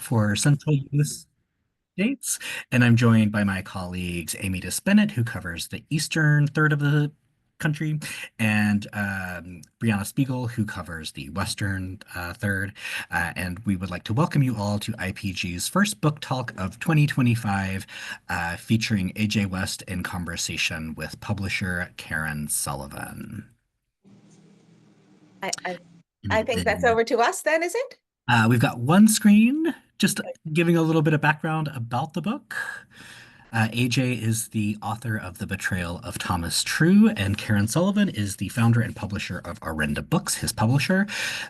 for Central US states, and I'm joined by my colleagues Amy Bennett, who covers the eastern third of the country, and Brianna Spiegel, who covers the western third. And we would like to welcome you all to IPG's first book talk of 2025, featuring AJ West in conversation with publisher Karen Sullivan. I, I, I think that's over to us then, is it? We've got one screen, just giving a little bit of background about the book. AJ is the author of The Betrayal of Thomas True, and Karen Sullivan is the founder and publisher of Orenda Books, his publisher.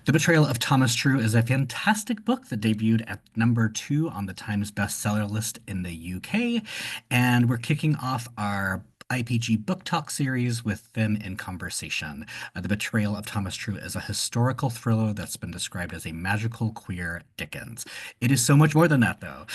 The Betrayal of Thomas True is a fantastic book that debuted at #2 on the Times bestseller list in the UK, and we're kicking off our IPG Book Talk series with them in conversation. The Betrayal of Thomas True is a historical thriller that's been described as a magical queer Dickens. It is so much more than that, though.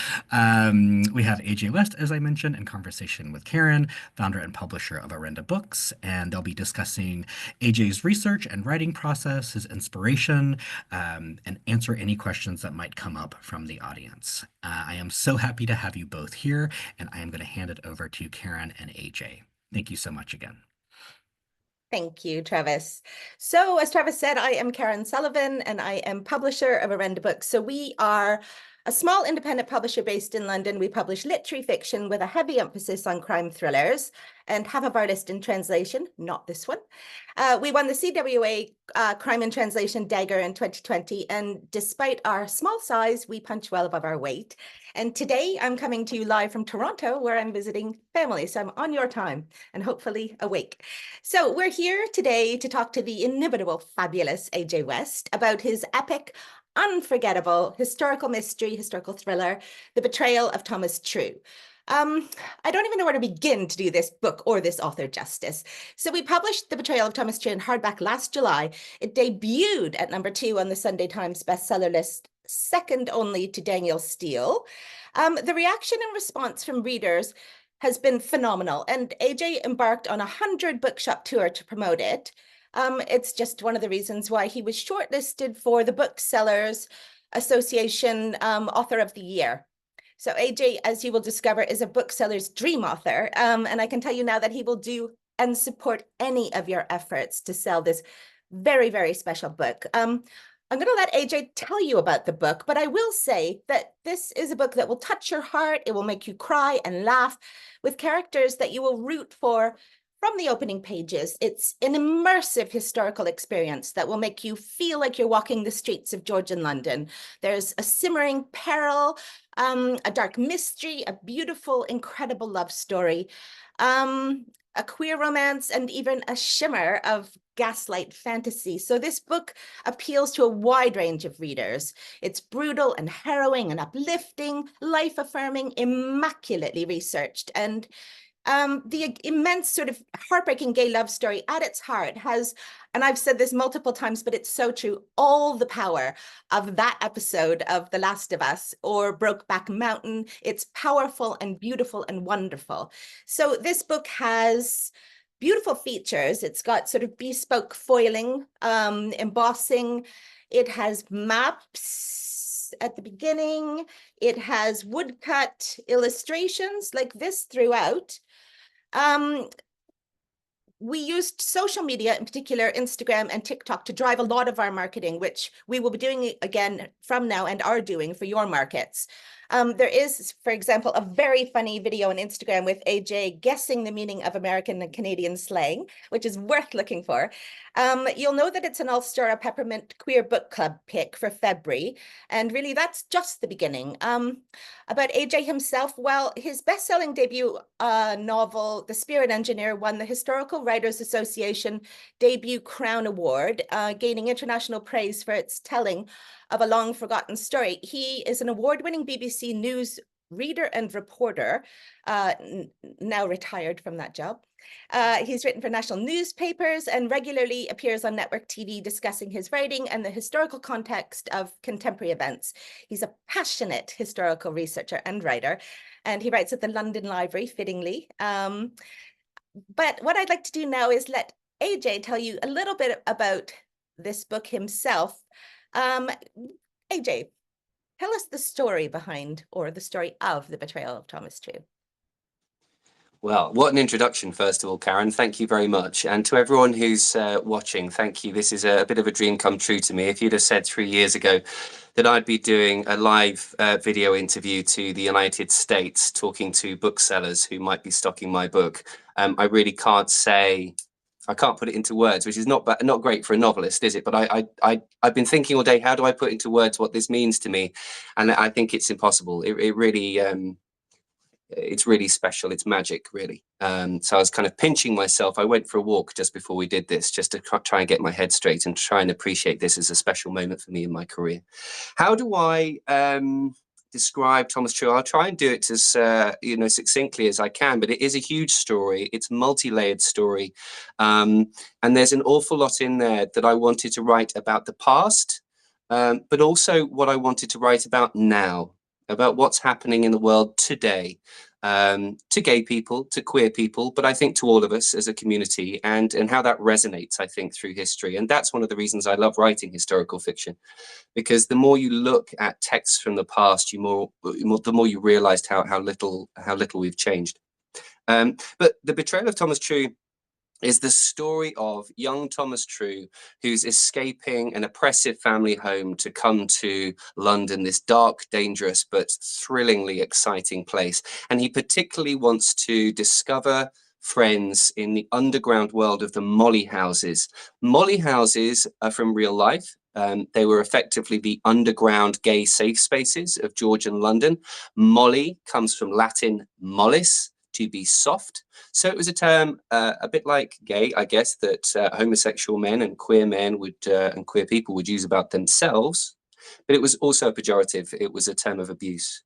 We have AJ West, as I mentioned, in conversation with Karen, founder and publisher of Orenda Books, and they'll be discussing AJ's research and writing process, his inspiration, and answer any questions that might come up from the audience. I am so happy to have you both here, and I am going to hand it over to Karen and AJ. Thank you so much again. Thank you, Travis. So as Travis said, I am Karen Sullivan and I am publisher of Orenda Books. So we are a small independent publisher based in London. We publish literary fiction with a heavy emphasis on crime thrillers and half of our list in translation, not this one. We won the CWA Crime in Translation Dagger in 2020. And despite our small size, we punch well above our weight. And today I'm coming to you live from Toronto, where I'm visiting family. So I'm on your time and hopefully awake. So we're here today to talk to the inimitable, fabulous AJ West about his epic, unforgettable historical mystery, historical thriller, The Betrayal of Thomas True. I don't even know where to begin to do this book or this author justice. So we published The Betrayal of Thomas True in hardback last July. It debuted at #2 on the Sunday Times bestseller list, second only to Daniel Steele. The reaction and response from readers has been phenomenal, and AJ embarked on a 100 bookshop tour to promote it. It's just one of the reasons why he was shortlisted for the Booksellers Association Author of the Year. So AJ, as you will discover, is a bookseller's dream author. And I can tell you now that he will do and support any of your efforts to sell this very, very special book. I'm going to let AJ tell you about the book, but I will say that this is a book that will touch your heart. It will make you cry and laugh with characters that you will root for from the opening pages. It's an immersive historical experience that will make you feel like you're walking the streets of Georgian London. There's a simmering peril, a dark mystery, a beautiful, incredible love story, a queer romance, and even a shimmer of gaslight fantasy. So this book appeals to a wide range of readers. It's brutal and harrowing and uplifting, life-affirming, immaculately researched, and the immense sort of heartbreaking gay love story at its heart has, and I've said this multiple times, but it's so true, all the power of that episode of The Last of Us or Brokeback Mountain. It's powerful and beautiful and wonderful. So this book has beautiful features. It's got sort of bespoke foiling, embossing. It has maps at the beginning. It has woodcut illustrations like this throughout. We used social media, in particular Instagram and TikTok, to drive a lot of our marketing, which we will be doing again from now and are doing for your markets. There is, for example, a very funny video on Instagram with AJ guessing the meaning of American and Canadian slang, which is worth looking for. You'll know that it's an Ulster Peppermint Queer Book Club pick for February. And really, that's just the beginning. About AJ himself, well, his best-selling debut novel, The Spirit Engineer, won the Historical Writers Association Debut Crown Award, gaining international praise for its telling of a long-forgotten story. He is an award-winning BBC News reader and reporter, now retired from that job. He's written for national newspapers and regularly appears on network TV discussing his writing and the historical context of contemporary events. He's a passionate historical researcher and writer, and he writes at the London Library, fittingly. But what I'd like to do now is let AJ tell you a little bit about this book himself. AJ. Tell us the story behind, or the story of, the betrayal of Thomas True. Well, what an introduction, first of all, Karen. Thank you very much. And to everyone who's watching, thank you. This is a bit of a dream come true to me. If you'd have said 3 years ago that I'd be doing a live video interview to the United States, talking to booksellers who might be stocking my book, I really can't say, I can't put it into words, which is not great for a novelist, is it? But I've been thinking all day, how do I put into words what this means to me? And I think it's impossible. It really... it's really special. It's magic, really. So I was kind of pinching myself. I went for a walk just before we did this, just to try and get my head straight and try and appreciate this as a special moment for me in my career. How do I describe Thomas True? I'll try and do it as succinctly as I can, but it is a huge story. It's multi-layered story, and there's an awful lot in there that I wanted to write about the past, but also what I wanted to write about now, about what's happening in the world today, to gay people, to queer people, but I think to all of us as a community, and how that resonates, I think, through history. And that's one of the reasons I love writing historical fiction, because the more you look at texts from the past, the more you realized how little we've changed. But The Betrayal of Thomas True is the story of young Thomas True, who's escaping an oppressive family home to come to London, this dark, dangerous, but thrillingly exciting place. And he particularly wants to discover friends in the underground world of the Molly houses. Molly houses are from real life. They were effectively the underground gay safe spaces of Georgian London. Molly comes from Latin mollis, to be soft. So it was a term a bit like gay, I guess, that homosexual men and queer men would and queer people would use about themselves, but it was also a pejorative. It was a term of abuse.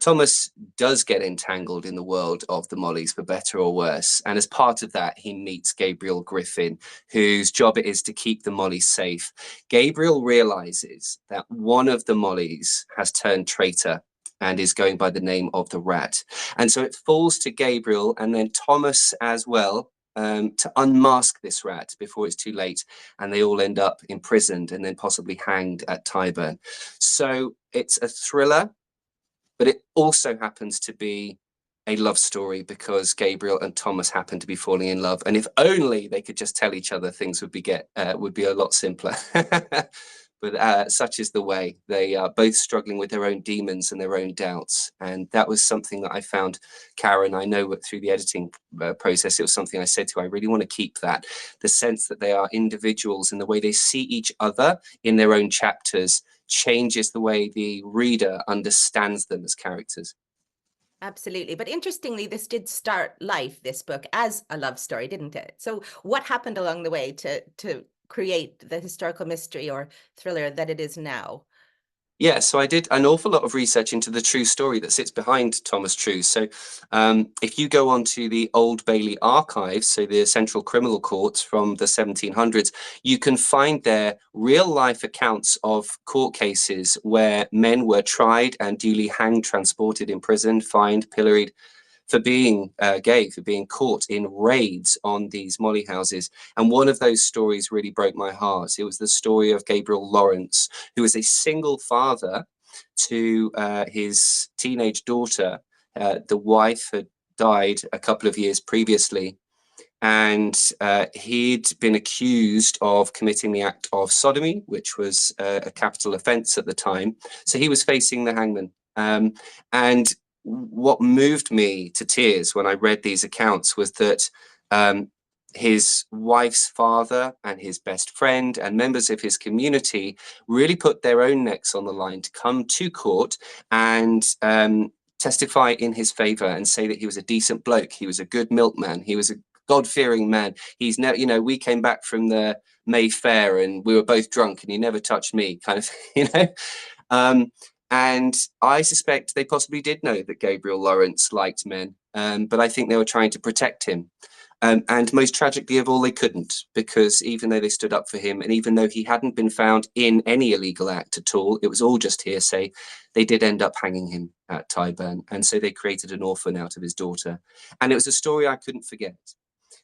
Thomas does get entangled in the world of the Mollies, for better or worse, and as part of that, he meets Gabriel Griffin, whose job it is to keep the Mollies safe. Gabriel realizes that one of the Mollies has turned traitor and is going by the name of the Rat. And so it falls to Gabriel and then Thomas as well to unmask this rat before it's too late, and they all end up imprisoned and then possibly hanged at Tyburn. So it's a thriller, but it also happens to be a love story, because Gabriel and Thomas happen to be falling in love. And if only they could just tell each other, things would be a lot simpler. But such is the way. They are both struggling with their own demons and their own doubts. And that was something that I found, Karen, I know through the editing process, it was something I said to her, I really want to keep that, the sense that they are individuals, and the way they see each other in their own chapters changes the way the reader understands them as characters. Absolutely. But interestingly, this did start life, this book, as a love story, didn't it? So what happened along the way to create the historical mystery or thriller that it is now? Yeah, so I did an awful lot of research into the true story that sits behind Thomas True. So if you go onto the Old Bailey archives, so the Central Criminal Courts from the 1700s, you can find there real life accounts of court cases where men were tried and duly hanged, transported, imprisoned, fined, pilloried, for being gay, for being caught in raids on these Molly houses. And one of those stories really broke my heart. It was the story of Gabriel Lawrence, who was a single father to his teenage daughter. The wife had died a couple of years previously, and he'd been accused of committing the act of sodomy, which was a capital offence at the time. So he was facing the hangman. And what moved me to tears when I read these accounts was that his wife's father and his best friend and members of his community really put their own necks on the line to come to court and testify in his favor and say that he was a decent bloke, he was a good milkman, he was a God-fearing man. He's now, we came back from the Mayfair and we were both drunk and he never touched me, kind of, and I suspect they possibly did know that Gabriel Lawrence liked men, but I think they were trying to protect him. And most tragically of all, they couldn't, because even though they stood up for him, and even though he hadn't been found in any illegal act at all, it was all just hearsay, they did end up hanging him at Tyburn. And so they created an orphan out of his daughter. And it was a story I couldn't forget.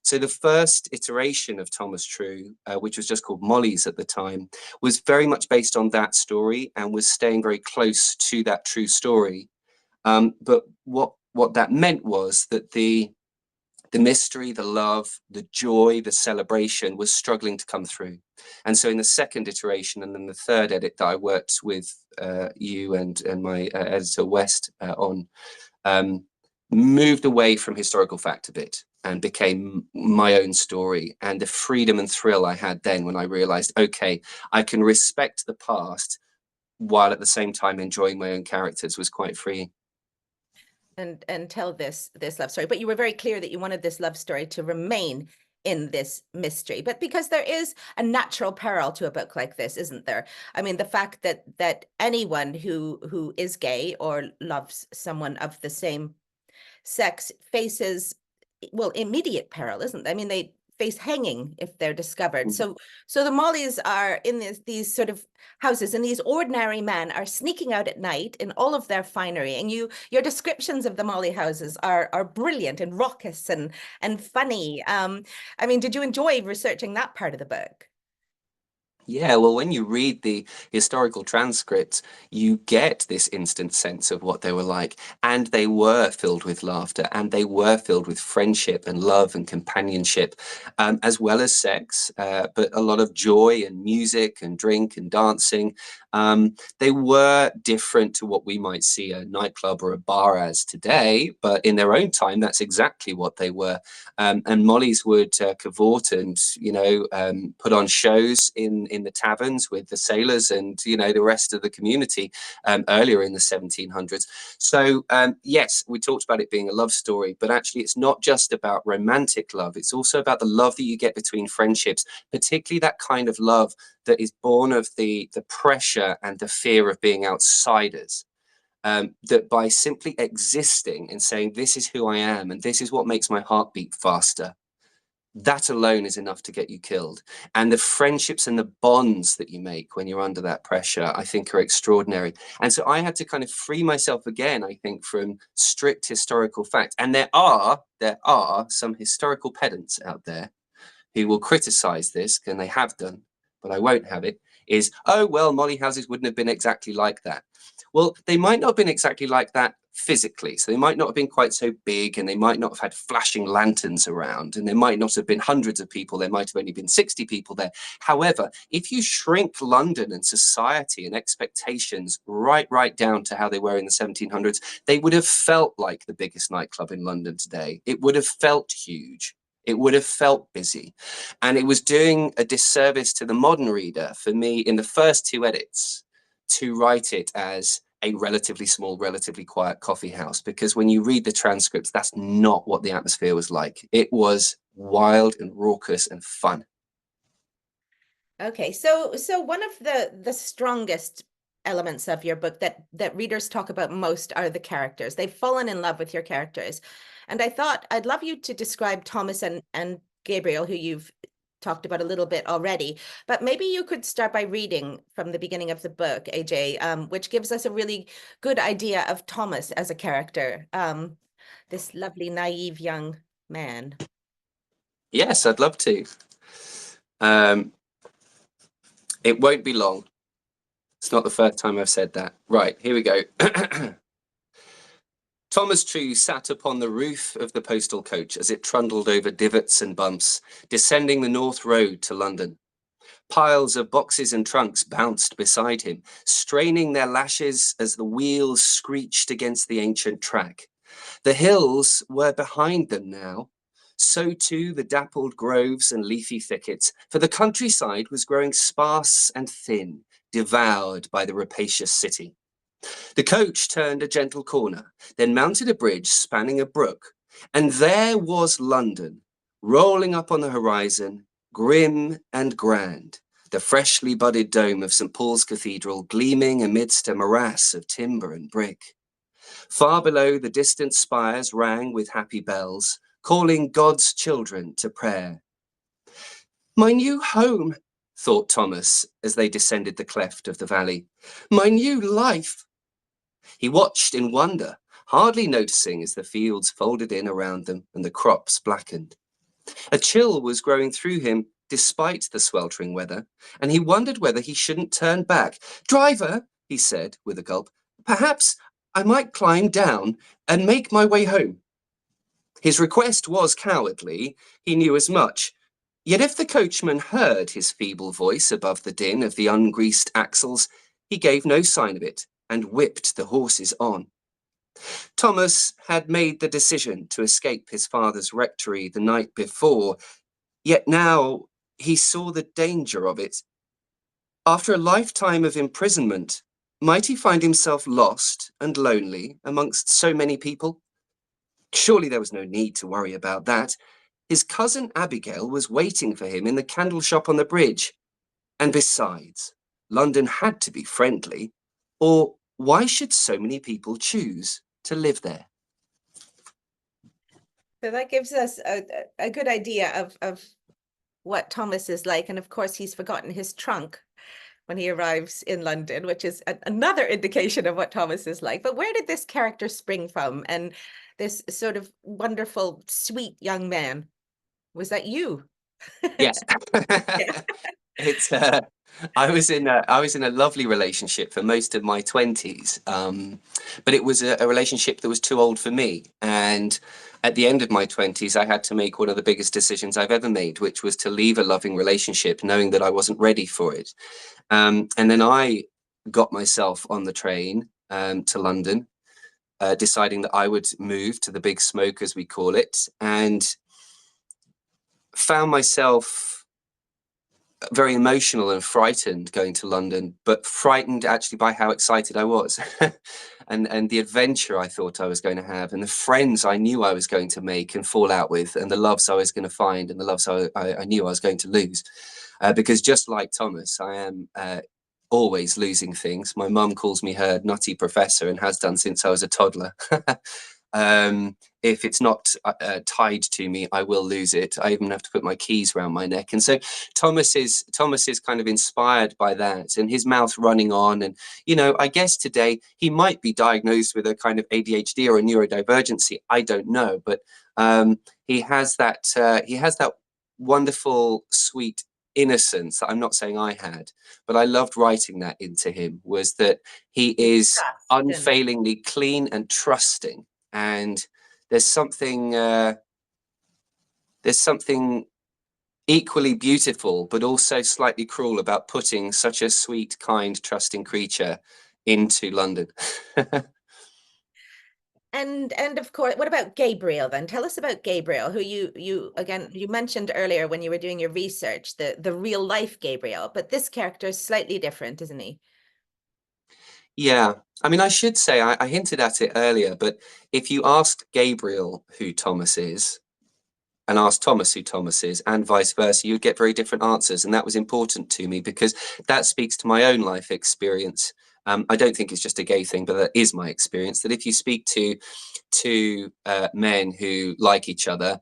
So the first iteration of Thomas True, which was just called Molly's at the time, was very much based on that story and was staying very close to that true story. But what that meant was that the mystery, the love, the joy, the celebration was struggling to come through. And so in the second iteration and then the third edit that I worked with you and my editor West on, moved away from historical fact a bit and became my own story. And the freedom and thrill I had then when I realized, okay, I can respect the past while at the same time enjoying my own characters was quite freeing. And tell this love story. But you were very clear that you wanted this love story to remain in this mystery. But because there is a natural peril to a book like this, isn't there? I mean, the fact that anyone who is gay or loves someone of the same sex faces, well, immediate peril, isn't it? I mean, they face hanging if they're discovered. So the Mollys are in these sort of houses, and these ordinary men are sneaking out at night in all of their finery. And your descriptions of the Molly houses are brilliant and raucous and funny. I mean, did you enjoy researching that part of the book? Yeah, well, when you read the historical transcripts, you get this instant sense of what they were like. And they were filled with laughter, and they were filled with friendship and love and companionship, as well as sex, but a lot of joy and music and drink and dancing. They were different to what we might see a nightclub or a bar as today, but in their own time, that's exactly what they were. And Molly's would cavort and, put on shows in the taverns with the sailors and, the rest of the community earlier in the 1700s. So, yes, we talked about it being a love story, but actually it's not just about romantic love. It's also about the love that you get between friendships, particularly that kind of love that is born of the pressure and the fear of being outsiders. That by simply existing and saying, this is who I am and this is what makes my heart beat faster, that alone is enough to get you killed. And the friendships and the bonds that you make when you're under that pressure, I think, are extraordinary. And so I had to kind of free myself again, I think, from strict historical fact. And there are some historical pedants out there who will criticize this, and they have done, but I won't have it, is, oh, well, Molly houses wouldn't have been exactly like that. Well, they might not have been exactly like that physically. So they might not have been quite so big, and they might not have had flashing lanterns around, and there might not have been hundreds of people. There might have only been 60 people there. However, if you shrink London and society and expectations right down to how they were in the 1700s, they would have felt like the biggest nightclub in London today. It would have felt huge. It would have felt busy. And it was doing a disservice to the modern reader for me in the first two edits to write it as a relatively small, relatively quiet coffee house, because when you read the transcripts, that's not what the atmosphere was like. It was wild and raucous and fun. Okay, so one of the strongest elements of your book that readers talk about most are the characters. They've fallen in love with your characters. And I thought I'd love you to describe Thomas and Gabriel, who you've talked about a little bit already, but maybe you could start by reading from the beginning of the book, AJ, which gives us a really good idea of Thomas as a character, this lovely, naive young man. Yes, I'd love to. It won't be long. It's not the first time I've said that. Right, here we go. Thomas True sat upon the roof of the postal coach as it trundled over divots and bumps, descending the North Road to London. Piles of boxes and trunks bounced beside him, straining their lashes as the wheels screeched against the ancient track. The hills were behind them now. So too the dappled groves and leafy thickets, for the countryside was growing sparse and thin, devoured by the rapacious city. The coach turned a gentle corner, then mounted a bridge spanning a brook, and there was London, rolling up on the horizon, grim and grand, the freshly budded dome of St. Paul's Cathedral gleaming amidst a morass of timber and brick. Far below, the distant spires rang with happy bells, calling God's children to prayer. My new home, thought Thomas as they descended the cleft of the valley. My new life. He watched in wonder, hardly noticing as the fields folded in around them and the crops blackened. A chill was growing through him despite the sweltering weather, and he wondered whether he shouldn't turn back. "Driver," he said with a gulp, "perhaps I might climb down and make my way home." His request was cowardly, he knew as much. Yet if the coachman heard his feeble voice above the din of the ungreased axles, he gave no sign of it and whipped the horses on. Thomas had made the decision to escape his father's rectory the night before, yet now he saw the danger of it. After a lifetime of imprisonment, might he find himself lost and lonely amongst so many people? Surely there was no need to worry about that. His cousin Abigail was waiting for him in the candle shop on the bridge. And besides, London had to be friendly, or why should so many people choose to live there? So that gives us a good idea of what Thomas is like. And of course, he's forgotten his trunk when he arrives in London, which is another indication of what Thomas is like. But where did this character spring from? And this sort of wonderful, sweet young man, was that you? Yes. It's I was in a lovely relationship for most of my 20s, but it was a relationship that was too old for me. And at the end of my 20s, I had to make one of the biggest decisions I've ever made, which was to leave a loving relationship, knowing that I wasn't ready for it. And then I got myself on the train to London, deciding that I would move to the Big Smoke, as we call it, and found myself very emotional and frightened going to London, but frightened actually by how excited I was and the adventure I thought I was going to have, and the friends I knew I was going to make and fall out with, and the loves I was going to find and the loves I knew I was going to lose. Because just like Thomas, I am always losing things. My mum calls me her nutty professor and has done since I was a toddler. If it's not tied to me, I will lose it. I even have to put my keys around my neck. And so Thomas is kind of inspired by that, and his mouth running on. And, you know, I guess today he might be diagnosed with a kind of ADHD or a neurodivergency. I don't know, but he has that wonderful, sweet innocence that I'm not saying I had, but I loved writing that into him, was that he is unfailingly clean and trusting. And there's something equally beautiful, but also slightly cruel about putting such a sweet, kind, trusting creature into London. And of course, what about Gabriel then? Tell us about Gabriel, who you again, you mentioned earlier when you were doing your research, the real life Gabriel, but this character is slightly different, isn't he? Yeah, I mean, I should say, I hinted at it earlier, but if you asked Gabriel who Thomas is and asked Thomas who Thomas is, and vice versa, you'd get very different answers. And that was important to me because that speaks to my own life experience. I don't think it's just a gay thing, but that is my experience, that if you speak to two men who like each other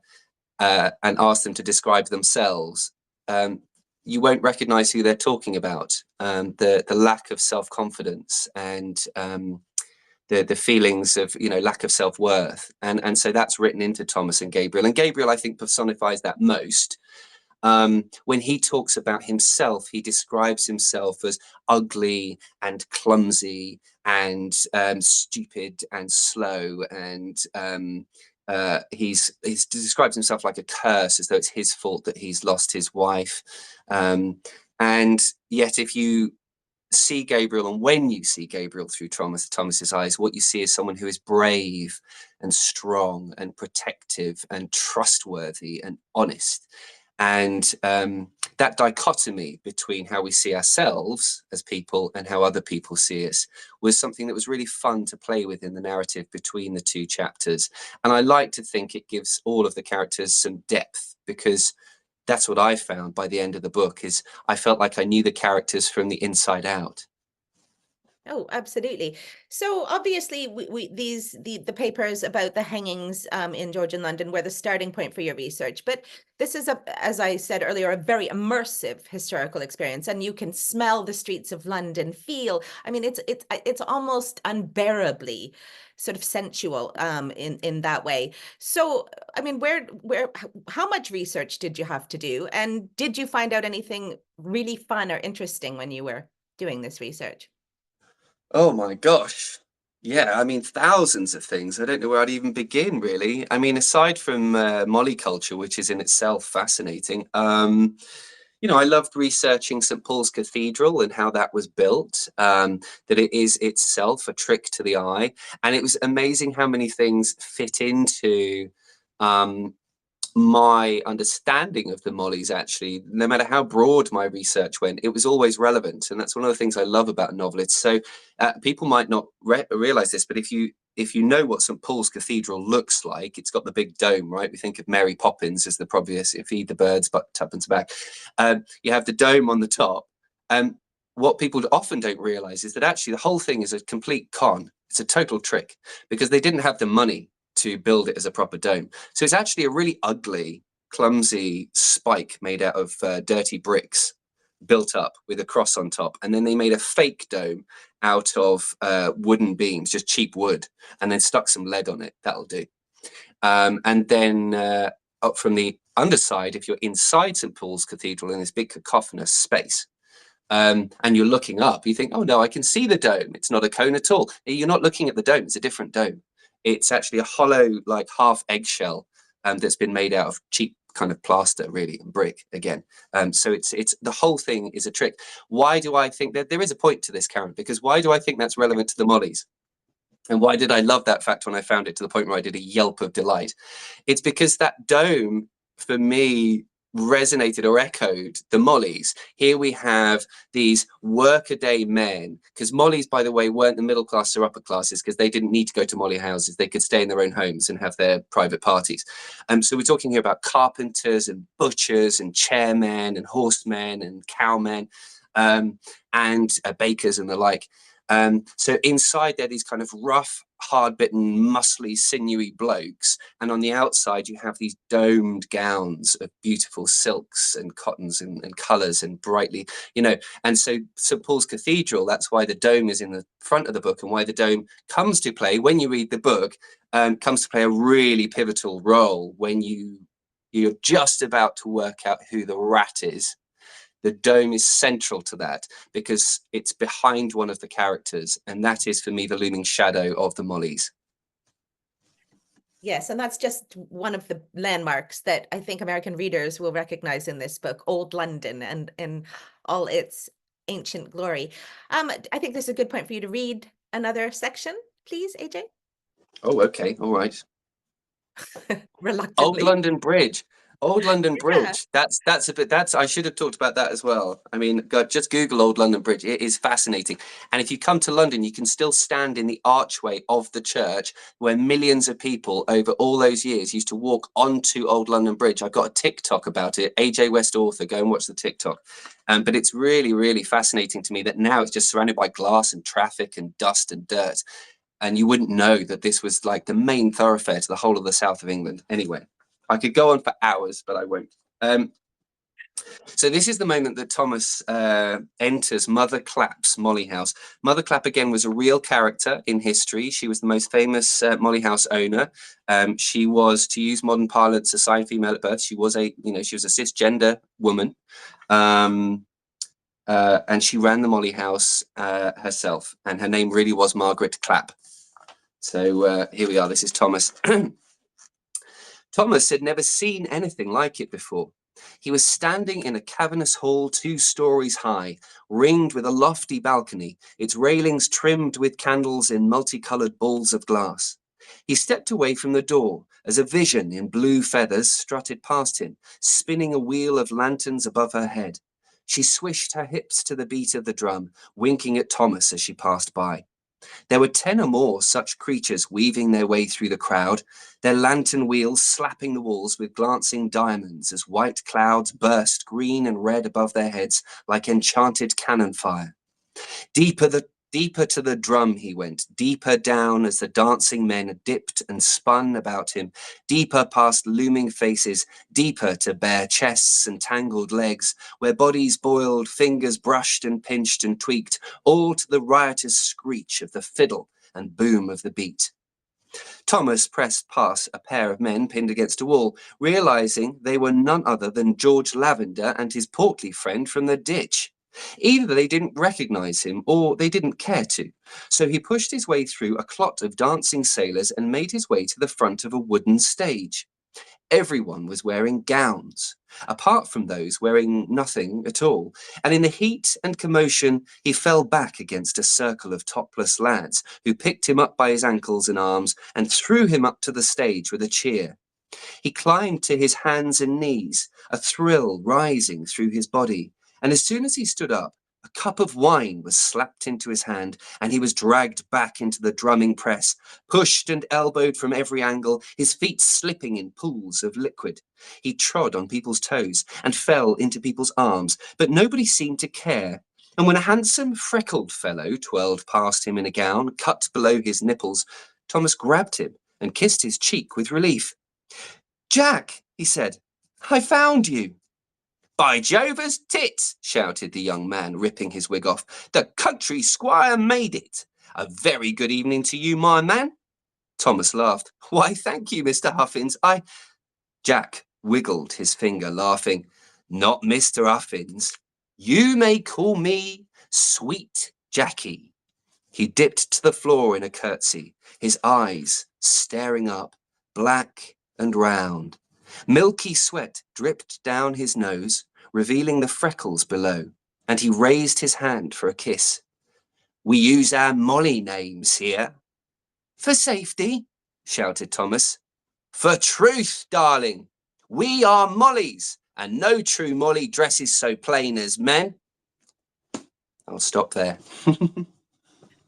and ask them to describe themselves, you won't recognize who they're talking about. The lack of self-confidence and the feelings of, you know, lack of self-worth, and so that's written into Thomas and Gabriel, I think, personifies that most. When he talks about himself, he describes himself as ugly and clumsy and stupid and slow, and he describes himself like a curse, as though it's his fault that he's lost his wife. And yet, if you see Gabriel, and when you see Gabriel through Thomas's eyes, what you see is someone who is brave and strong and protective and trustworthy and honest. And that dichotomy between how we see ourselves as people and how other people see us was something that was really fun to play with in the narrative between the two chapters. And I like to think it gives all of the characters some depth, because that's what I found by the end of the book, is I felt like I knew the characters from the inside out. Oh, absolutely. So obviously, the papers about the hangings in Georgian London were the starting point for your research. But this is, as I said earlier, a very immersive historical experience, and you can smell the streets of London, feel. I mean, it's almost unbearably sort of sensual in that way. So, I mean, how much research did you have to do, and did you find out anything really fun or interesting when you were doing this research? Oh my gosh. Yeah, I mean, thousands of things. I don't know where I'd even begin, really. I mean, aside from Molly culture, which is in itself fascinating, I loved researching St. Paul's Cathedral and how that was built, that it is itself a trick to the eye. And it was amazing how many things fit into um, my understanding of the mollies. Actually, no matter how broad my research went, it was always relevant, and that's one of the things I love about novelists. So people might not realize this, but if you know what St. Paul's Cathedral looks like, it's got the big dome, right? We think of Mary Poppins as the obvious, feed the birds but tuppence back. You have the dome on the top. What people often don't realize is that actually the whole thing is a complete con. It's a total trick, because they didn't have the money to build it as a proper dome. So it's actually a really ugly, clumsy spike made out of dirty bricks built up with a cross on top. And then they made a fake dome out of wooden beams, just cheap wood, and then stuck some lead on it. That'll do. And then up from the underside, if you're inside St. Paul's Cathedral in this big cacophonous space, and you're looking up, you think, oh no, I can see the dome. It's not a cone at all. You're not looking at the dome. It's a different dome. It's actually a hollow, like half eggshell, that's been made out of cheap kind of plaster, really, and brick again. So it's the whole thing is a trick. Why do I think that there is a point to this, Karen? Because why do I think that's relevant to the mollies? And why did I love that fact when I found it, to the point where I did a yelp of delight? It's because that dome, for me, resonated or echoed the mollies. Here we have these workaday men, because mollies, by the way, weren't the middle class or upper classes, because they didn't need to go to molly houses. They could stay in their own homes and have their private parties. So we're talking here about carpenters and butchers and chairmen and horsemen and cowmen, and bakers and the like. So inside there, these kind of rough, hard-bitten, muscly, sinewy blokes, and on the outside you have these domed gowns of beautiful silks and cottons and colours and brightly, And so St. Paul's Cathedral, that's why the dome is in the front of the book, and why the dome comes to play, when you read the book, comes to play a really pivotal role when you're just about to work out who the rat is. The dome is central to that, because it's behind one of the characters, and that is, for me, the looming shadow of the mollies. Yes, and that's just one of the landmarks that I think American readers will recognize in this book, Old London, and in all its ancient glory. I think this is a good point for you to read another section, please, AJ. Oh, okay, all right. Old Reluctantly. London Bridge. Old London Yeah. Bridge. That's I should have talked about that as well. I mean, God, just Google Old London Bridge. It is fascinating. And if you come to London, you can still stand in the archway of the church, where millions of people over all those years used to walk onto Old London Bridge. I've got a TikTok about it. AJ West author, go and watch the TikTok. But it's really, really fascinating to me that now it's just surrounded by glass and traffic and dust and dirt. And you wouldn't know that this was like the main thoroughfare to the whole of the south of England. Anyway, I could go on for hours, but I won't. So this is the moment that Thomas enters Mother Clapp's Molly House. Mother Clapp, again, was a real character in history. She was the most famous Molly House owner. She was, to use modern parlance, assigned female at birth. She was a cisgender woman. And she ran the Molly House herself. And her name really was Margaret Clapp. So here we are. This is Thomas. Thomas had never seen anything like it before. He was standing in a cavernous hall 2 stories high, ringed with a lofty balcony, its railings trimmed with candles in multicolored balls of glass. He stepped away from the door as a vision in blue feathers strutted past him, spinning a wheel of lanterns above her head. She swished her hips to the beat of the drum, winking at Thomas as she passed by. There were 10 or more such creatures weaving their way through the crowd, their lantern wheels slapping the walls with glancing diamonds as white clouds burst green and red above their heads like enchanted cannon fire. Deeper Deeper to the drum he went, deeper down as the dancing men dipped and spun about him, deeper past looming faces, deeper to bare chests and tangled legs, where bodies boiled, fingers brushed and pinched and tweaked, all to the riotous screech of the fiddle and boom of the beat. Thomas pressed past a pair of men pinned against a wall, realizing they were none other than George Lavender and his portly friend from the ditch. Either they didn't recognize him or they didn't care to. So he pushed his way through a clot of dancing sailors and made his way to the front of a wooden stage. Everyone was wearing gowns, apart from those wearing nothing at all. And in the heat and commotion, he fell back against a circle of topless lads who picked him up by his ankles and arms and threw him up to the stage with a cheer. He climbed to his hands and knees, a thrill rising through his body. And as soon as he stood up, a cup of wine was slapped into his hand, and he was dragged back into the drumming press, pushed and elbowed from every angle, his feet slipping in pools of liquid. He trod on people's toes and fell into people's arms, but nobody seemed to care. And when a handsome, freckled fellow twirled past him in a gown, cut below his nipples, Thomas grabbed him and kissed his cheek with relief. "Jack," he said, "I found you." "By Jover's tits," shouted the young man, ripping his wig off. "The country squire made it. A very good evening to you, my man." Thomas laughed. "Why, thank you, Mr. Huffins. Jack wiggled his finger, laughing. "Not Mr. Huffins. You may call me Sweet Jackie." He dipped to the floor in a curtsy, his eyes staring up, black and round. Milky sweat dripped down his nose, revealing the freckles below, and he raised his hand for a kiss. "We use our Molly names here." "For safety," shouted Thomas. "For truth, darling. We are Mollies, and no true Molly dresses so plain as men." I'll stop there.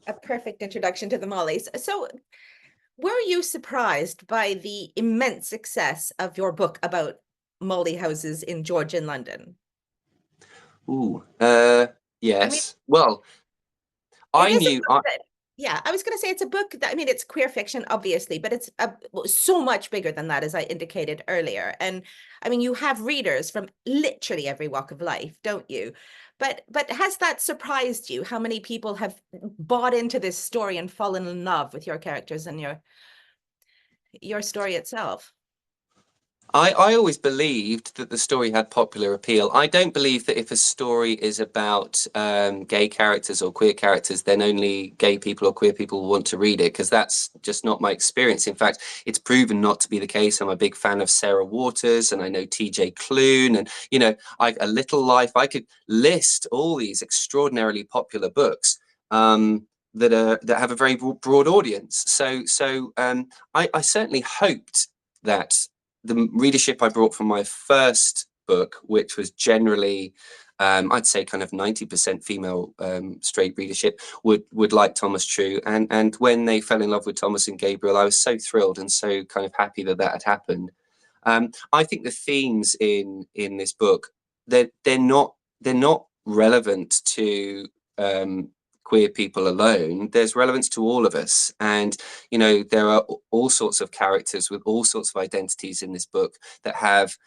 A perfect introduction to the Mollies. So, were you surprised by the immense success of your book about Molly houses in Georgian London? Ooh, I mean, yes. Well, I it is a knew. book that, yeah, I was going to say it's a book that, I mean, it's queer fiction, obviously, but it's so much bigger than that, as I indicated earlier. And I mean, you have readers from literally every walk of life, don't you? But has that surprised you, how many people have bought into this story and fallen in love with your characters and your story itself? I always believed that the story had popular appeal. I don't believe that if a story is about gay characters or queer characters, then only gay people or queer people will want to read it, because that's just not my experience. In fact, it's proven not to be the case. I'm a big fan of Sarah Waters, and I know TJ Klune, and A Little Life. I could list all these extraordinarily popular books that have a very broad audience. So I certainly hoped that the readership I brought from my first book, which was generally, I'd say kind of 90% female straight readership, would like Thomas True. And when they fell in love with Thomas and Gabriel, I was so thrilled and so kind of happy that had happened. I think the themes in this book, they're not relevant to queer people alone. There's relevance to all of us, and there are all sorts of characters with all sorts of identities in this book that have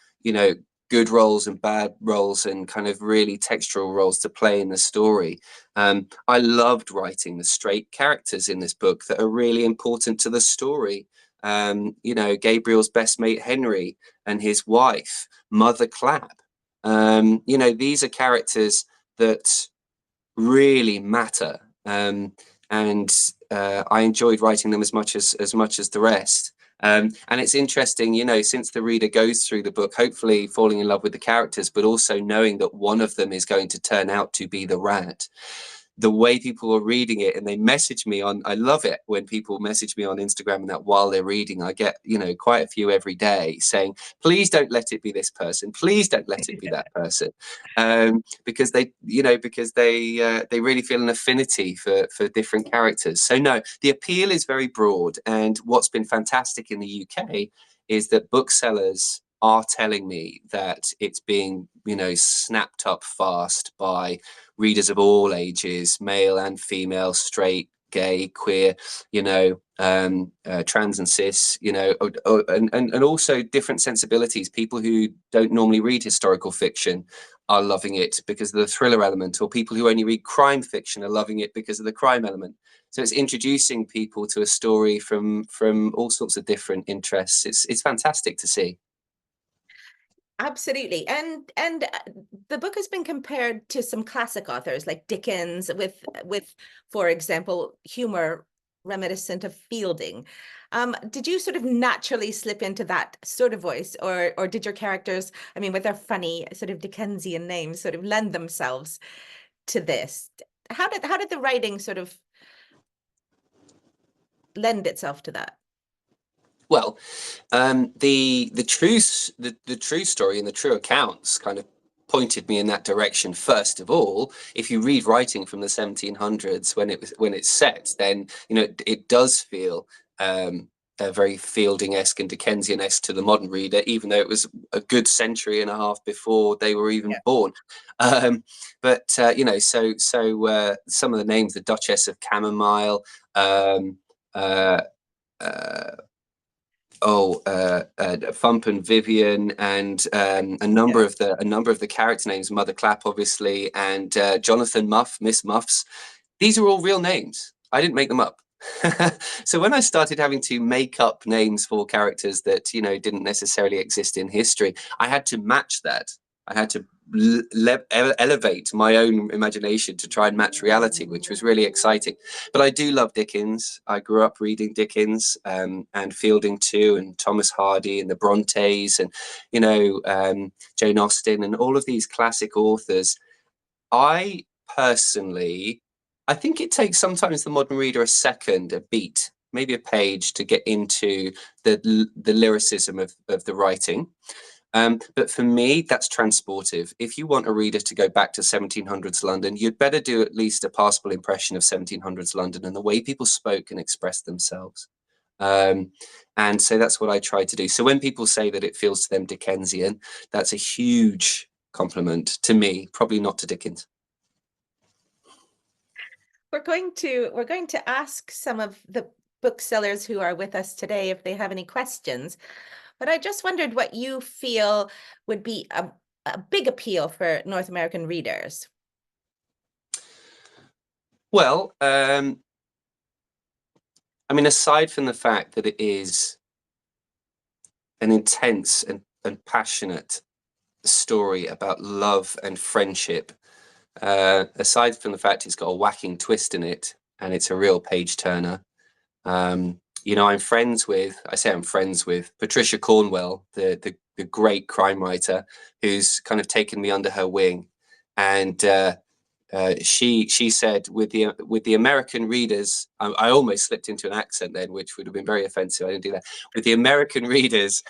good roles and bad roles and kind of really textural roles to play in the story. I loved writing the straight characters in this book that are really important to the story. Gabriel's best mate Henry and his wife Mother Clapp. These are characters that really matter, and I enjoyed writing them as much as the rest. And it's interesting, since the reader goes through the book, hopefully falling in love with the characters, but also knowing that one of them is going to turn out to be the rat. The way people are reading it, and they message me on, I love it when people message me on Instagram and that while they're reading. I get quite a few every day saying, please don't let it be this person, please don't let it be that person, because they really feel an affinity for different characters. So no, the appeal is very broad, and what's been fantastic in the UK is that booksellers are telling me that it's being, you know, snapped up fast by readers of all ages, male and female, straight, gay, queer, you know, trans and cis, you know, and also different sensibilities. People who don't normally read historical fiction are loving it because of the thriller element, or people who only read crime fiction are loving it because of the crime element. So it's introducing people to a story from all sorts of different interests. It's fantastic to see. Absolutely. And the book has been compared to some classic authors like Dickens with, for example, humor reminiscent of Fielding. Did you sort of naturally slip into that sort of voice, or did your characters, I mean, with their funny sort of Dickensian names, sort of lend themselves to this? How did the writing sort of lend itself to that? Well, the true story and the true accounts kind of pointed me in that direction. First of all, if you read writing from the 1700s when it's set, then you know it does feel very Fielding-esque and Dickensian-esque to the modern reader, even though it was a good century and a half before they were even born. But you know, so some of the names, the Duchess of Camomile. Fump and Vivian, and a number of the character names, Mother Clap, obviously, and Jonathan Muff, Miss Muffs. These are all real names. I didn't make them up. So when I started having to make up names for characters that, you know, didn't necessarily exist in history, I had to match that. I had to elevate my own imagination to try and match reality, which was really exciting. But I do love Dickens. I grew up reading Dickens, and Fielding too, and Thomas Hardy and the Brontes, and you know, Jane Austen, and all of these classic authors. I personally, I think it takes sometimes the modern reader a beat, maybe a page to get into the lyricism of the writing. But for me, that's transportive. If you want a reader to go back to 1700s London, you'd better do at least a passable impression of 1700s London and the way people spoke and expressed themselves. And so that's what I try to do. So when people say that it feels to them Dickensian, that's a huge compliment to me, probably not to Dickens. We're going to ask some of the booksellers who are with us today if they have any questions. But I just wondered what you feel would be a big appeal for North American readers. Well, I mean, aside from the fact that it is an intense and passionate story about love and friendship, aside from the fact it's got a whacking twist in it and it's a real page turner, you know, I'm friends with Patricia Cornwell, the great crime writer, who's kind of taken me under her wing. And she said with the American readers, I almost slipped into an accent then, which would have been very offensive. I didn't do that. With the American readers,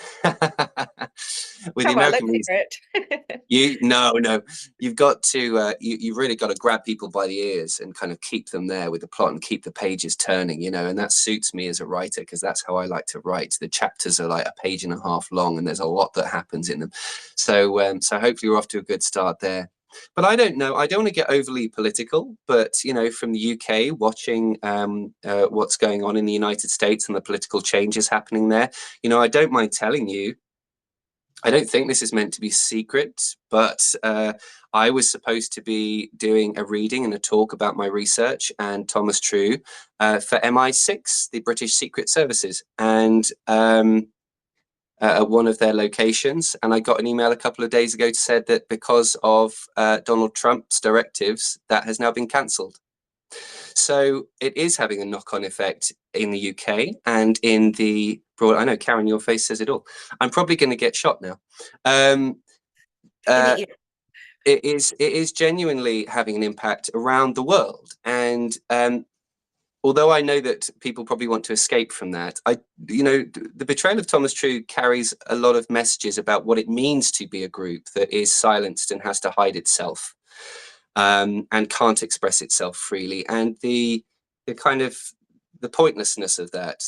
you've got to you've really got to grab people by the ears and kind of keep them there with the plot and keep the pages turning, you know, and that suits me as a writer because that's how I like to write. The chapters are like a page and a half long and there's a lot that happens in them. So so hopefully we're off to a good start there. But I don't know. I don't want to get overly political, but you know, from the UK, watching what's going on in the United States and the political changes happening there, you know, I don't mind telling you. I don't think this is meant to be secret, but I was supposed to be doing a reading and a talk about my research and Thomas True for MI6, the British Secret Services, and at one of their locations. And I got an email a couple of days ago to said that because of Donald Trump's directives, that has now been cancelled. So it is having a knock-on effect in the UK and in the broad. I know, Karen, your face says it all. I'm probably going to get shot now. It is genuinely having an impact around the world. And although I know that people probably want to escape from that, you know, the Betrayal of Thomas True carries a lot of messages about what it means to be a group that is silenced and has to hide itself, and can't express itself freely. And the kind of the pointlessness of that,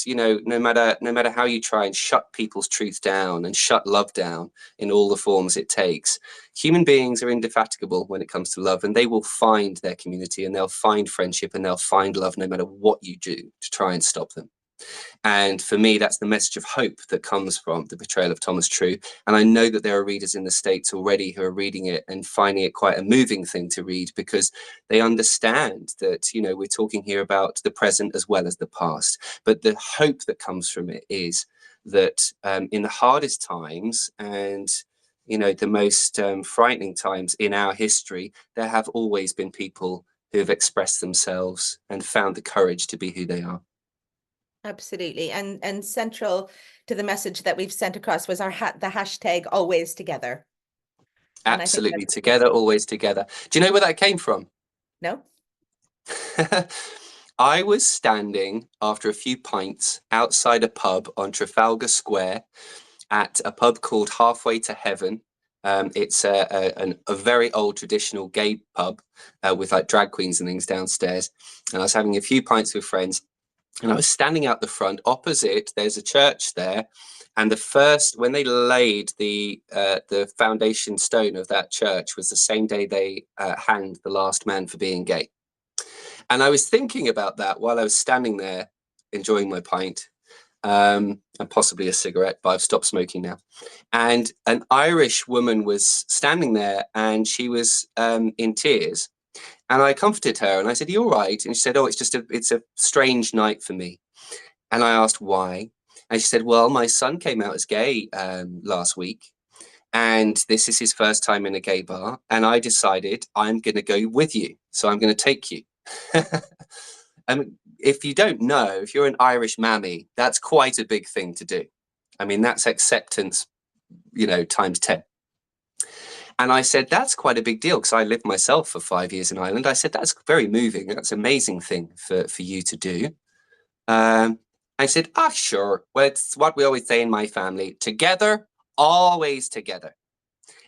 you know, no matter how you try and shut people's truth down and shut love down in all the forms it takes, human beings are indefatigable when it comes to love, and they will find their community, and they'll find friendship, and they'll find love no matter what you do to try and stop them. And for me, that's the message of hope that comes from The Betrayal of Thomas True. And I know that there are readers in the States already who are reading it and finding it quite a moving thing to read, because they understand that, you know, we're talking here about the present as well as the past. But the hope that comes from it is that in the hardest times and, you know, the most frightening times in our history, there have always been people who have expressed themselves and found the courage to be who they are. Absolutely. And central to the message that we've sent across was the hashtag always together. Absolutely. Together, always together. Do you know where that came from? No. I was standing after a few pints outside a pub on Trafalgar Square at a pub called Halfway to Heaven. It's a very old traditional gay pub with like drag queens and things downstairs. And I was having a few pints with friends. And I was standing out the front. Opposite, there's a church there, and when they laid the foundation stone of that church was the same day they hanged the last man for being gay. And I was thinking about that while I was standing there enjoying my pint and possibly a cigarette, but I've stopped smoking now. And an Irish woman was standing there, and she was in tears. And I comforted her and I said, "Are you all right?" And she said, "Oh, it's a strange night for me." And I asked why. And she said, "Well, my son came out as gay last week, and this is his first time in a gay bar. And I decided I'm going to go with you. So I'm going to take you." And if you don't know, if you're an Irish mammy, that's quite a big thing to do. I mean, that's acceptance, you know, times 10. And I said, "That's quite a big deal," because I lived myself for 5 years in Ireland. I said, "That's very moving. That's an amazing thing for you to do." I said, "Ah, sure. Well, it's what we always say in my family, together, always together."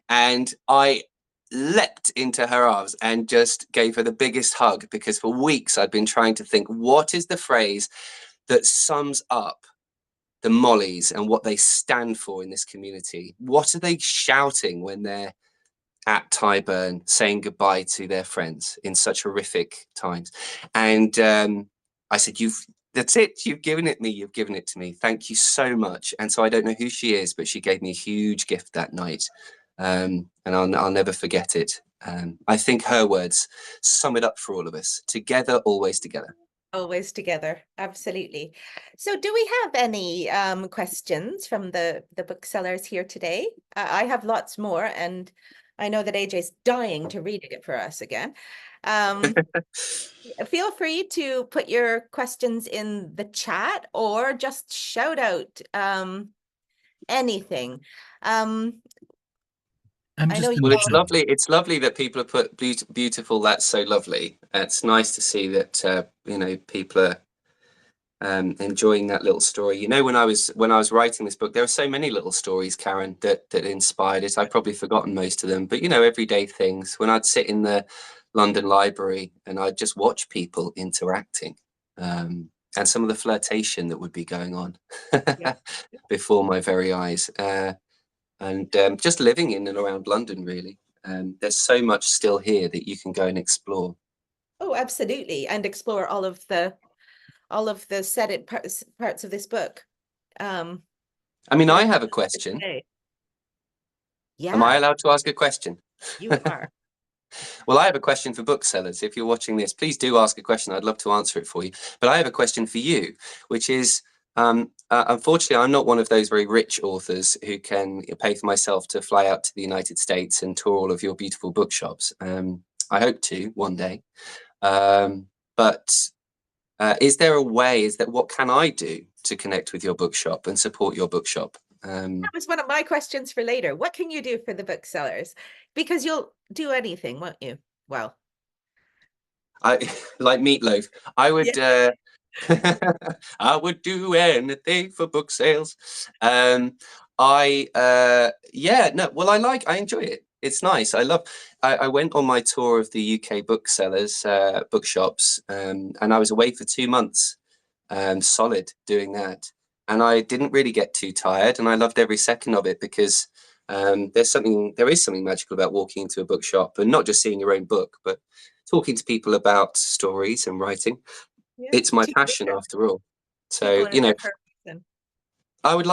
And I leapt into her arms and just gave her the biggest hug, because for weeks I'd been trying to think, what is the phrase that sums up the Mollies and what they stand for in this community? What are they shouting when they're at Tyburn saying goodbye to their friends in such horrific times? And I said, that's it. You've given it me. You've given it to me. Thank you so much. And so I don't know who she is, but she gave me a huge gift that night. And I'll never forget it. I think her words sum it up for all of us. Together, always together. Always together. Absolutely. So do we have any questions from the booksellers here today? I have lots more, and I know that AJ's dying to read it for us again. Feel free to put your questions in the chat or just shout out anything. I know Well, it's lovely. It's lovely that people have put beautiful. That's so lovely. It's nice to see that you know, people are enjoying that little story. You know, when I was writing this book, there were so many little stories, Karen, that inspired it. I've probably forgotten most of them, but you know, everyday things. When I'd sit in the London Library and I'd just watch people interacting, and some of the flirtation that would be going on before my very eyes. And just living in and around London, really. There's so much still here that you can go and explore. Oh, absolutely. And explore all of the set parts of this book. I mean, I have a question. Yeah. Am I allowed to ask a question? You are. Well, I have a question for booksellers. If you're watching this, please do ask a question. I'd love to answer it for you. But I have a question for you, which is, unfortunately, I'm not one of those very rich authors who can pay for myself to fly out to the United States and tour all of your beautiful bookshops. I hope to one day. But is there a way, what can I do to connect with your bookshop and support your bookshop? That was one of my questions for later. What can you do for the booksellers? Because you'll do anything, won't you? Well, I like meatloaf. I would I would do anything for book sales. Yeah, no, well, I enjoy it. It's nice. I went on my tour of the UK booksellers, bookshops, and I was away for 2 months solid doing that. And I didn't really get too tired, and I loved every second of it, because there is something magical about walking into a bookshop and not just seeing your own book, but talking to people about stories and writing. Yeah. It's my Two passion different after all. people So, in there for a reason. I would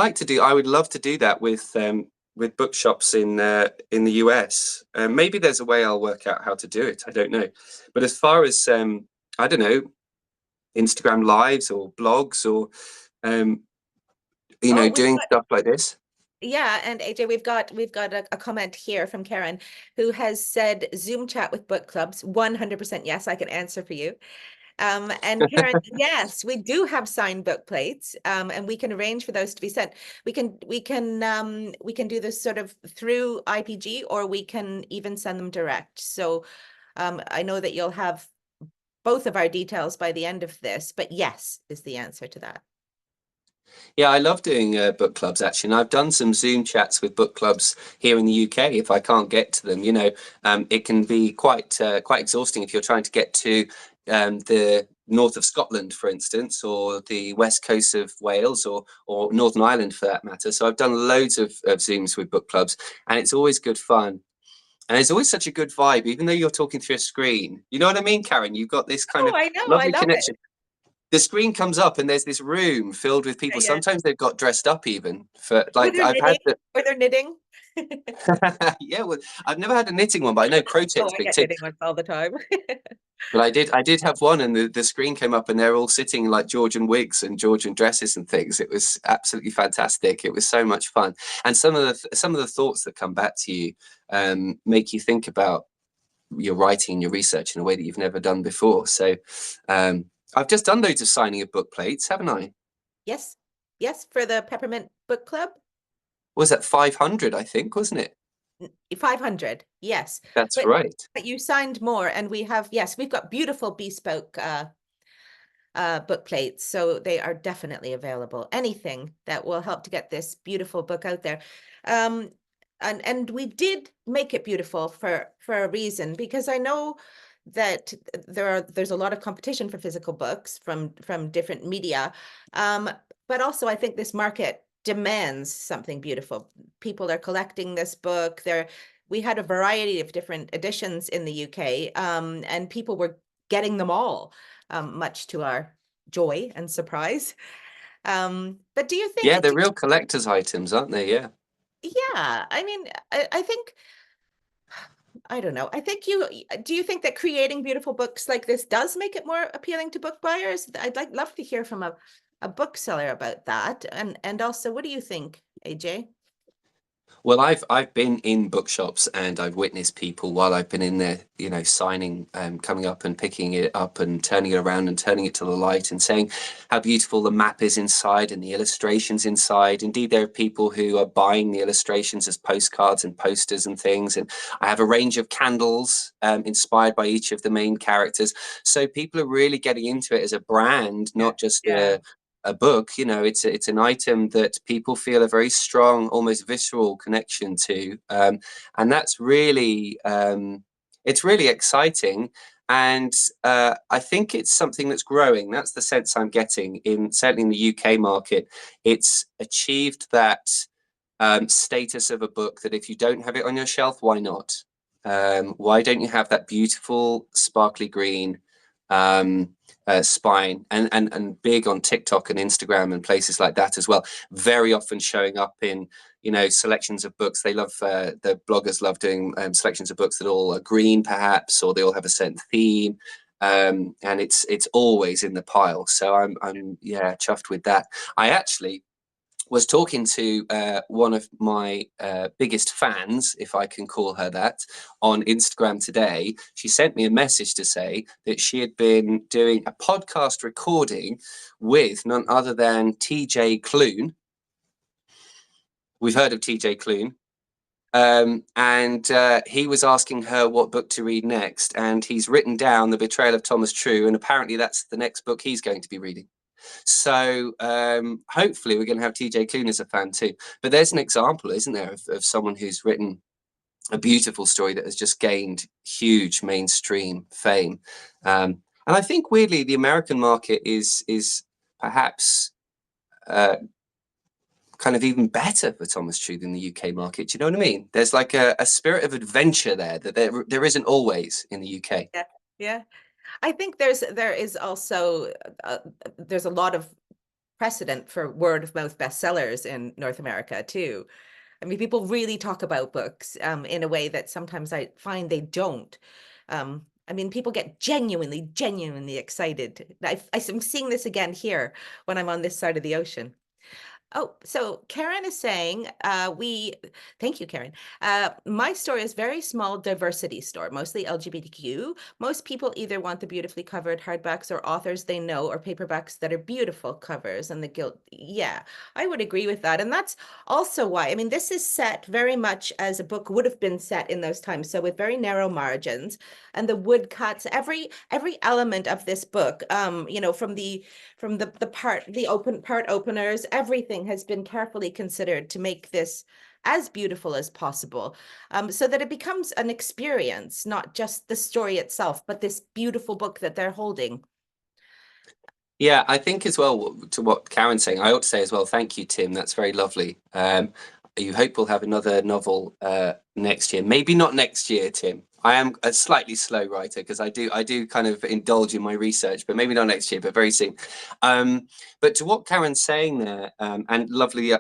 love to do that with bookshops in the US. Maybe there's a way I'll work out how to do it. I don't know. But as far as I don't know, Instagram lives or blogs or doing stuff like this. Yeah, and AJ, we've got a comment here from Karen, who has said Zoom chat with book clubs. 100% yes, I can answer for you. And Karen, yes, we do have signed book plates, and we can arrange for those to be sent. We can do this sort of through IPG, or we can even send them direct. So I know that you'll have both of our details by the end of this, but yes is the answer to that. Yeah, I love doing book clubs, actually. And I've done some Zoom chats with book clubs here in the UK. If I can't get to them, it can be quite exhausting if you're trying to get to the north of Scotland, for instance, or the west coast of Wales, or Northern Ireland for that matter. So I've done loads of Zooms with book clubs, and it's always good fun. And it's always such a good vibe, even though you're talking through a screen. You know what I mean, Karen? You've got this kind of I know, I lovely love connection. The screen comes up and there's this room filled with people. Yeah. Sometimes they've got dressed up even for Or they're knitting. Yeah, well, I've never had a knitting one, but I know crochet's I big get too. knitting ones all the time. But I did have one, and the screen came up and they're all sitting in like Georgian wigs and Georgian dresses and things. It was absolutely fantastic. It was so much fun. And some of the thoughts that come back to you make you think about your writing and your research in a way that you've never done before. So I've just done loads of signing of book plates, haven't I? Yes, for the Peppermint Book Club. Was that 500, I think, wasn't it? 500, yes. That's right. But you signed more, and we've got beautiful bespoke book plates, so they are definitely available. Anything that will help to get this beautiful book out there. And we did make it beautiful for a reason, because I know that there's a lot of competition for physical books from different media, but also I think this market demands something beautiful. People are collecting this book. We had a variety of different editions in the UK, and people were getting them all, much to our joy and surprise. But do you think? Yeah, they're real collector's items, aren't they? Yeah. Yeah, I mean, I think, I don't know. Do you think that creating beautiful books like this does make it more appealing to book buyers? I'd love to hear from a bookseller about that. And also, what do you think, AJ? Well, I've been in bookshops and I've witnessed people while I've been in there, signing, coming up and picking it up and turning it around and turning it to the light and saying how beautiful the map is inside and the illustrations inside. Indeed, there are people who are buying the illustrations as postcards and posters and things. And I have a range of candles inspired by each of the main characters. So people are really getting into it as a brand, not just a book. It's an item that people feel a very strong, almost visceral connection to, and that's really it's really exciting. And I think it's something that's growing. That's the sense I'm getting, certainly in the UK market. It's achieved that status of a book that if you don't have it on your shelf, why not? Why don't you have that beautiful sparkly green spine, and big on TikTok and Instagram and places like that as well, very often showing up in selections of books. They love the bloggers love doing selections of books that all are green perhaps, or they all have a certain theme, and it's always in the pile. So I'm chuffed with that. I actually was talking to one of my biggest fans, if I can call her that, on Instagram today. She sent me a message to say that she had been doing a podcast recording with none other than TJ Klune. We've heard of TJ Klune. And he was asking her what book to read next. And he's written down The Betrayal of Thomas True. And apparently that's the next book he's going to be reading. So hopefully we're going to have TJ Klune as a fan too. But there's an example, isn't there, of someone who's written a beautiful story that has just gained huge mainstream fame. And I think weirdly the American market is perhaps kind of even better for Thomas True than the UK market. Do you know what I mean? There's like a spirit of adventure there that there isn't always in the UK. Yeah, yeah. I think there is also there's a lot of precedent for word of mouth bestsellers in North America too. I mean, people really talk about books in a way that sometimes I find they don't. I mean, people get genuinely excited. I'm seeing this again here when I'm on this side of the ocean. Oh, so Karen is saying, thank you, Karen. My store is very small diversity store, mostly LGBTQ. Most people either want the beautifully covered hardbacks or authors they know or paperbacks that are beautiful covers and the gilt. Yeah, I would agree with that. And that's also why, I mean, this is set very much as a book would have been set in those times. So with very narrow margins and the wood cuts, every element of this book, you know, from the part openers, everything has been carefully considered to make this as beautiful as possible, so that it becomes an experience, not just the story itself, but this beautiful book that they're holding. Yeah, I think as well, to what Karen's saying, I ought to say as well, thank you, Tim. That's very lovely. You hope we'll have another novel next year. Maybe not next year, Tim. I am a slightly slow writer because I do kind of indulge in my research, but maybe not next year, but very soon. But to what Karen's saying there, and lovely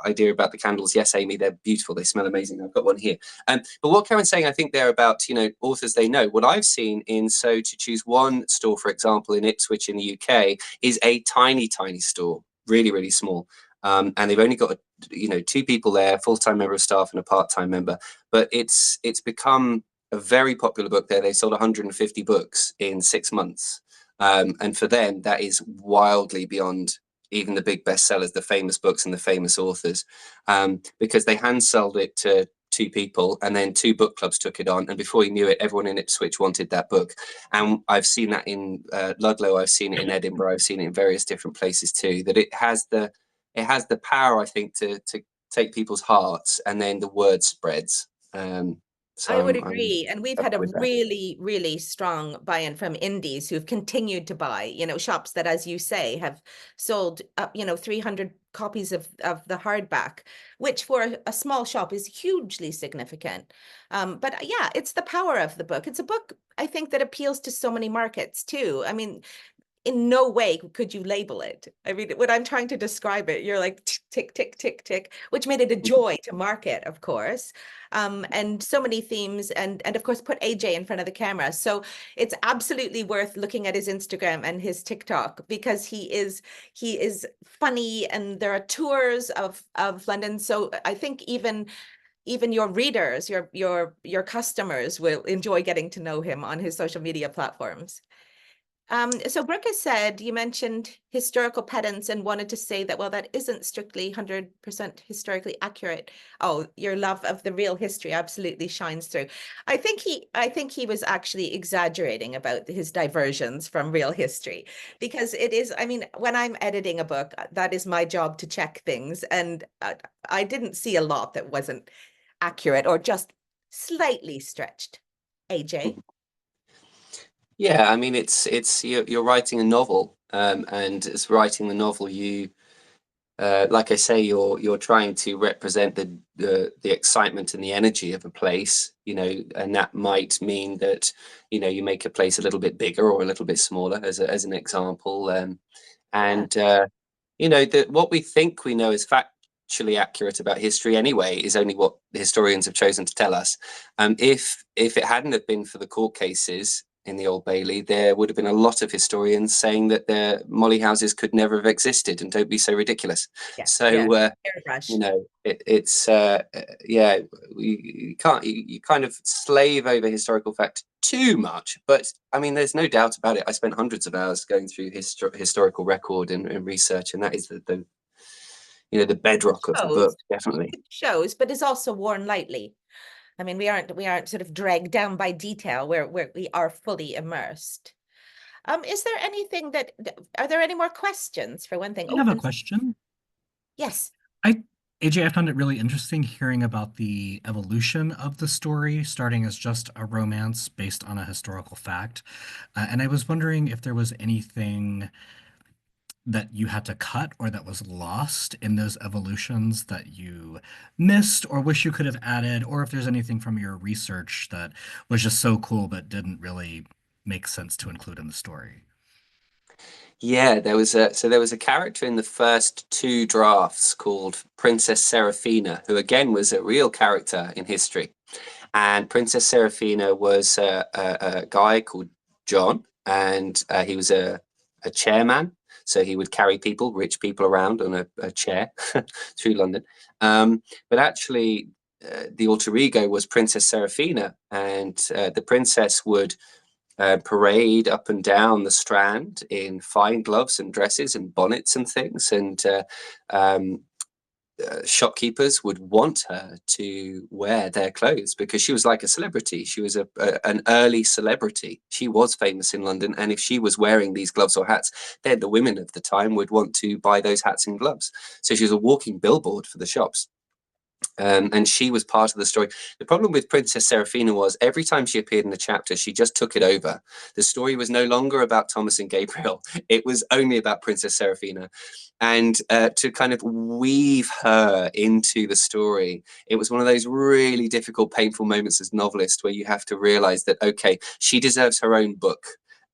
idea about the candles. Yes, Amy, they're beautiful. They smell amazing. I've got one here. But what Karen's saying, I think they're about, you know, authors they know. What I've seen in So to Choose One store, for example, in Ipswich in the UK, is a tiny store, really small. And they've only got, you know, 2 people there, full-time member of staff and a part-time member. But it's become a very popular book there. They sold 150 books in 6 months. And for them, that is wildly beyond even the big bestsellers, the famous books and the famous authors, because they hand sold it to 2 people, and then 2 book clubs took it on, and before you knew it, everyone in Ipswich wanted that book. And I've seen that in Ludlow, I've seen it in Edinburgh, I've seen it in various different places too, that it has the power, I think, to take people's hearts, and then the word spreads. So I would I'm agree. And we've had a with that. really strong buy-in from indies who've continued to buy, you know, shops that, as you say, have sold up, you know, 300 copies of the hardback, which for a small shop is hugely significant. But yeah, it's the power of the book. It's a book, I think, that appeals to so many markets too. I mean, in no way could you label it. I mean, when I'm trying to describe it, you're like tick, tick, tick, tick, which made it a joy to market, of course. And so many themes, and of course put AJ in front of the camera. So it's absolutely worth looking at his Instagram and his TikTok, because he is funny, and there are tours of London. So I think even your readers, your customers will enjoy getting to know him on his social media platforms. So Brooke has said, you mentioned historical pedants and wanted to say that, well, that isn't strictly 100% historically accurate. Oh, your love of the real history absolutely shines through. I think he was actually exaggerating about his diversions from real history, because it is, I mean, when I'm editing a book, that is my job to check things. And I didn't see a lot that wasn't accurate or just slightly stretched. AJ? Yeah, I mean, it's you're writing a novel, and as writing the novel, you like I say, you're trying to represent the excitement and the energy of a place, you know, and that might mean that, you know, you make a place a little bit bigger or a little bit smaller, as an example, and you know, that what we think we know is factually accurate about history anyway is only what the historians have chosen to tell us. If it hadn't have been for the court cases in the Old Bailey, there would have been a lot of historians saying that the molly houses could never have existed, and don't be so ridiculous. Yeah, yeah. So Airbrush. you know, it's yeah, you can't, you kind of slave over historical fact too much, but I mean, there's no doubt about it. I spent hundreds of hours going through historical record and research, and that is the you know, the bedrock of the book, definitely. It shows, but is also worn lightly. I mean, we aren't sort of dragged down by detail, where we are fully immersed. Is there anything that, are there any more questions for one thing? I have a question. Yes. AJ, I found it really interesting hearing about the evolution of the story, starting as just a romance based on a historical fact. And I was wondering if there was anything that you had to cut or that was lost in those evolutions that you missed or wish you could have added, or if there's anything from your research that was just so cool but didn't really make sense to include in the story. Yeah, there was a character in the first two drafts called Princess Seraphina, who again was a real character in history. And Princess Seraphina was a guy called John, and he was a chairman. So he would carry people, rich people, around on a chair through London. But actually, the alter ego was Princess Seraphina, and the princess would parade up and down the Strand in fine gloves and dresses and bonnets and things. And um, shopkeepers would want her to wear their clothes because she was like a celebrity. She was an early celebrity. She was famous in London, and if she was wearing these gloves or hats, then the women of the time would want to buy those hats and gloves. So she was a walking billboard for the shops. And she was part of the story. The problem with Princess Seraphina was every time she appeared in a chapter, she just took it over. The story was no longer about Thomas and Gabriel. It was only about Princess Seraphina. And to kind of weave her into the story, it was one of those really difficult, painful moments as novelist where you have to realize that, okay, she deserves her own book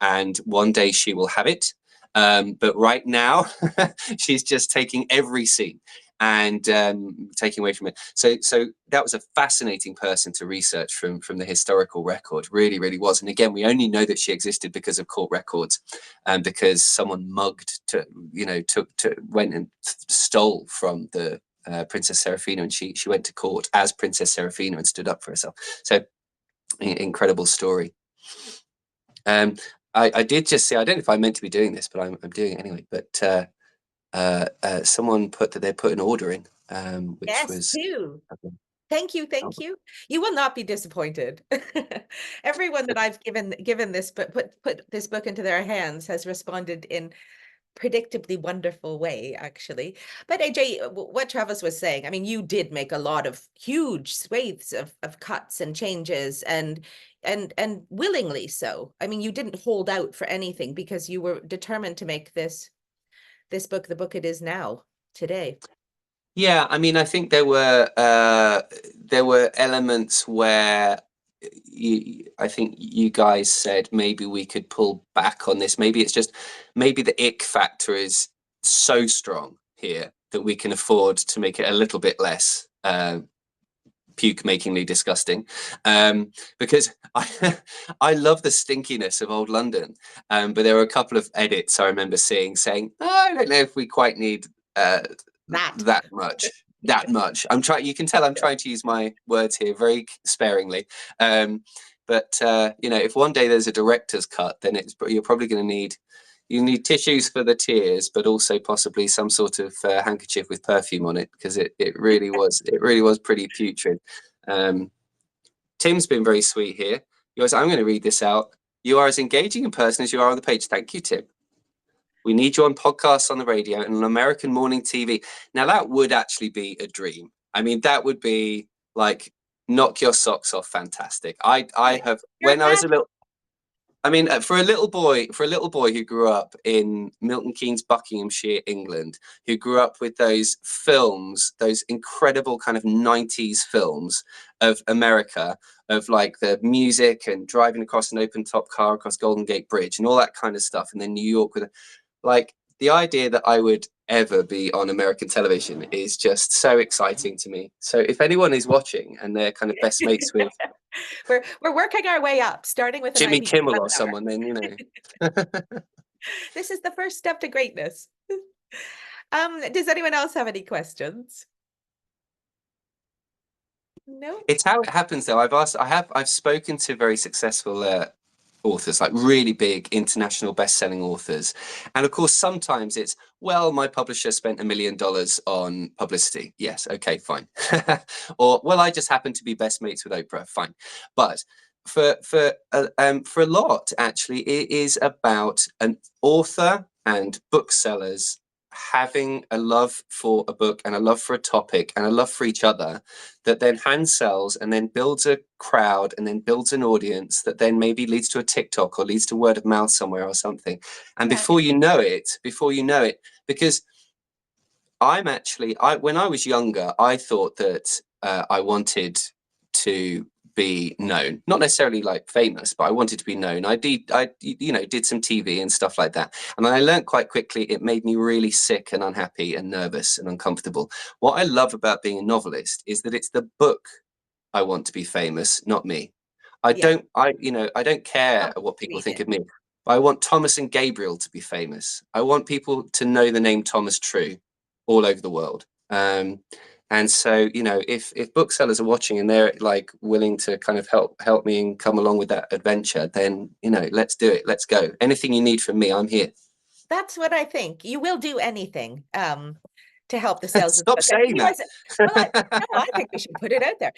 and one day she will have it. But right now, she's just taking every scene and taking away from it. So that was a fascinating person to research from the historical record. Really, really was. And again, we only know that she existed because of court records, and because someone went and stole from the Princess Seraphina, and she went to court as Princess Seraphina and stood up for herself. So incredible story. I did just say, I don't know if I meant to be doing this, but I'm doing it anyway. But someone put that they put an order in, which Yes, was too. Thank you, thank you. You will not be disappointed. Everyone that I've given this, but put this book into their hands has responded in predictably wonderful way, actually. But AJ, what Travis was saying, I mean, you did make a lot of huge swathes of cuts and changes, and willingly so. I mean, you didn't hold out for anything because you were determined to make this book the book it is now today. Yeah, I mean, I think there were elements where I think you guys said maybe we could pull back on this. Maybe it's just maybe the ick factor is so strong here that we can afford to make it a little bit less puke-makingly disgusting, because I love the stinkiness of old London, but there were a couple of edits I remember saying, oh, I don't know if we quite need that much. I'm trying. You can tell I'm trying to use my words here very sparingly. But if one day there's a director's cut, then you're probably going to need. You need tissues for the tears, but also possibly some sort of handkerchief with perfume on it, because it really was pretty putrid. Tim's been very sweet here. I'm going to read this out. You are as engaging in person as you are on the page. Thank you, Tim. We need you on podcasts, on the radio, and on American morning TV. Now, that would actually be a dream. I mean, that would be like knock your socks off. Fantastic. I have, when I was a little, I mean, for a little boy who grew up in Milton Keynes, Buckinghamshire, England, who grew up with those films, those incredible kind of 90s films of America, of like the music and driving across an open top car across Golden Gate Bridge and all that kind of stuff. And then New York with like the idea that I would ever be on American television is just so exciting to me. So if anyone is watching and they're kind of best mates with we're working our way up, starting with Jimmy Kimmel or someone, then this is the first step to greatness. Does anyone else have any questions? No. It's how it happens, though. I've spoken to very successful authors, like really big international best-selling authors, and of course sometimes it's, well, my publisher spent $1 million on publicity. Yes, okay, fine. Or, well, I just happen to be best mates with Oprah. Fine. But for a lot, actually, it is about an author and booksellers having a love for a book and a love for a topic and a love for each other that then hand sells and then builds a crowd and then builds an audience that then maybe leads to a TikTok or leads to word of mouth somewhere or something. And before you know it, because when I was younger, I thought that I wanted to be known, not necessarily like famous, but I wanted to be known. I did some TV and stuff like that. And I learned quite quickly, it made me really sick and unhappy and nervous and uncomfortable. What I love about being a novelist is that it's the book I want to be famous, not me. I don't care what people think of me. I want Thomas and Gabriel to be famous. I want people to know the name Thomas True all over the world. And so, if booksellers are watching and they're like willing to kind of help me and come along with that adventure, then, let's do it. Let's go. Anything you need from me, I'm here. That's what I think. You will do anything to help the sales. Stop saying that. I think we should put it out there.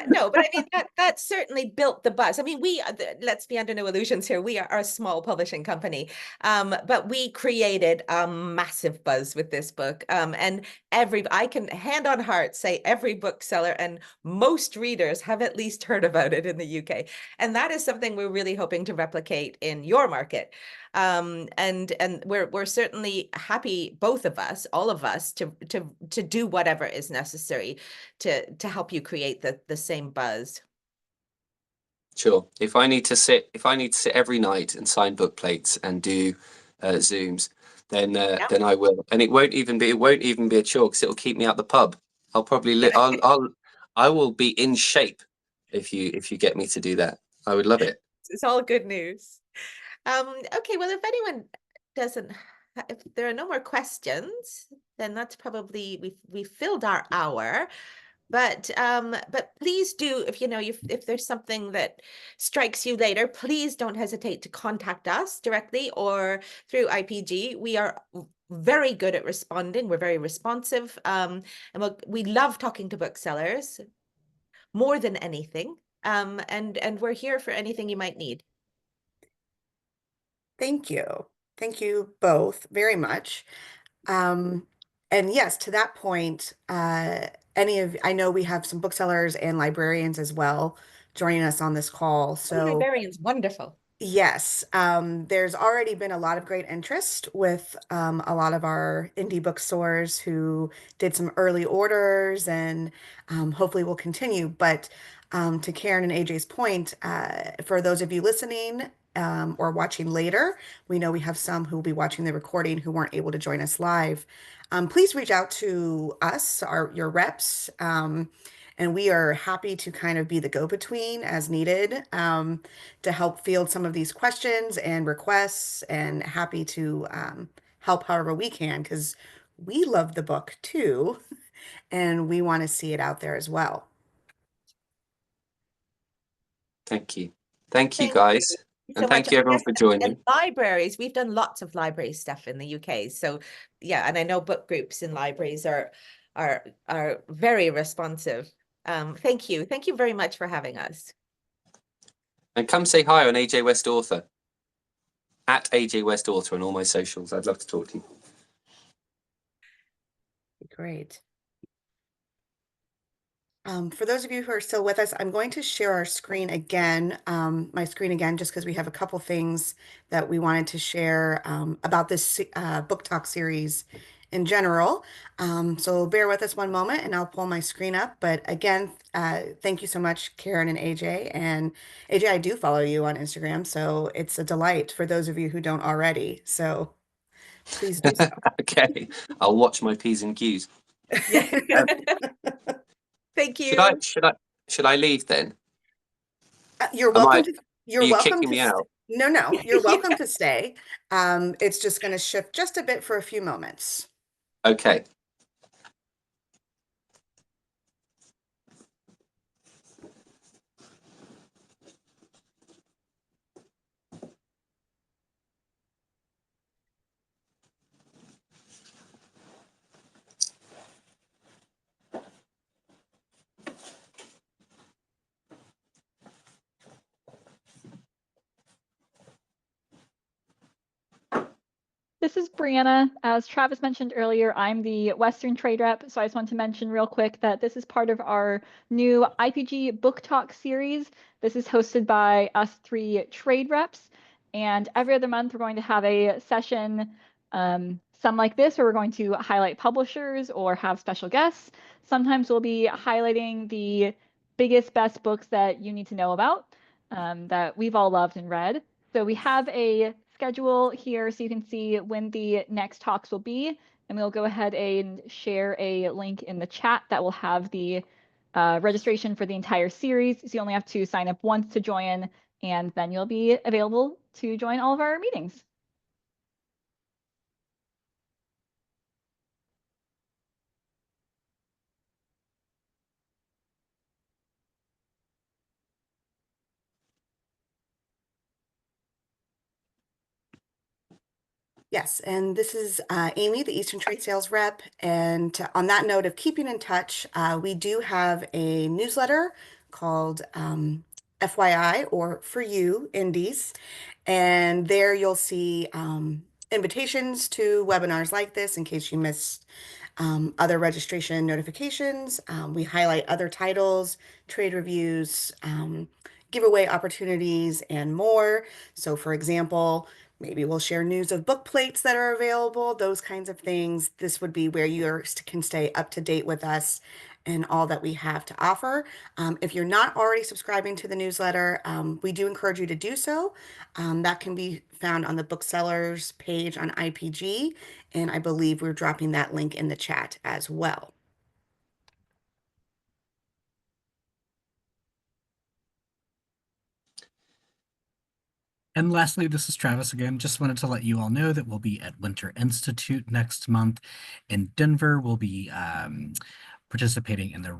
No, but I mean, that certainly built the buzz. I mean, let's be under no illusions here. We are a small publishing company, but we created a massive buzz with this book. And I can hand on heart say every bookseller and most readers have at least heard about it in the UK. And that is something we're really hoping to replicate in your market. And we're certainly happy, both of us, all of us, to do whatever is necessary to help you create the same buzz. Sure. If I need to sit every night and sign book plates and do Zooms, then I will. And it won't even be a chore because it'll keep me out the pub. I'll probably I will be in shape if you get me to do that. I would love it. It's all good news. Okay, well, if there are no more questions, then that's probably we've filled our hour. But please do, if there's something that strikes you later, please don't hesitate to contact us directly or through IPG. We are very good at responding. We're very responsive. And we love talking to booksellers more than anything. And we're here for anything you might need. Thank you. Thank you both very much. And yes, to that point, I know we have some booksellers and librarians as well joining us on this call. So librarians, wonderful. yes, there's already been a lot of great interest with a lot of our indie bookstores who did some early orders and hopefully will continue. But to Karen and AJ's point, for those of you listening or watching later, we know we have some who will be watching the recording who weren't able to join us live. Please reach out to us, your reps. And we are happy to kind of be the go-between as needed to help field some of these questions and requests, and happy to help however we can, because we love the book too, and we want to see it out there as well. Thank you. Thank you, guys. And thank you everyone for joining. Libraries, we've done lots of library stuff in the UK. So yeah, and I know book groups in libraries are very responsive. Thank you. Thank you very much for having us. And come say hi on AJ West Author. At AJ West Author on all my socials. I'd love to talk to you. Great. For those of you who are still with us, I'm going to share our screen again, my screen again, just because we have a couple things that we wanted to share about this book talk series in general. So bear with us one moment and I'll pull my screen up. But again, thank you so much, Karen and AJ. And AJ, I do follow you on Instagram, so it's a delight for those of you who don't already. So please do so. Okay, I'll watch my P's and Q's. Thank you. Should I leave then? You're welcome. Are you kicking me out? No, you're welcome to stay. It's just going to shift just a bit for a few moments. Okay. This is Brianna. As Travis mentioned earlier, I'm the Western Trade Rep, so I just want to mention real quick that this is part of our new IPG Book Talk series. This is hosted by us 3 trade reps, and every other month we're going to have a session, some like this, where we're going to highlight publishers or have special guests. Sometimes we'll be highlighting the biggest, best books that you need to know about, that we've all loved and read. So we have a schedule here so you can see when the next talks will be, and we'll go ahead and share a link in the chat that will have the registration for the entire series. So you only have to sign up once to join, and then you'll be available to join all of our meetings. Yes, and this is Amy, the Eastern Trade Sales Rep. And on that note of keeping in touch, we do have a newsletter called FYI, or For You Indies. And there you'll see invitations to webinars like this in case you missed other registration notifications. We highlight other titles, trade reviews, giveaway opportunities, and more. So for example, maybe we'll share news of book plates that are available, those kinds of things. This would be where you can stay up to date with us and all that we have to offer. If you're not already subscribing to the newsletter, we do encourage you to do so. That can be found on the booksellers page on IPG, and I believe we're dropping that link in the chat as well. And lastly, this is Travis again. Just wanted to let you all know that we'll be at Winter Institute next month in Denver. We'll be participating in the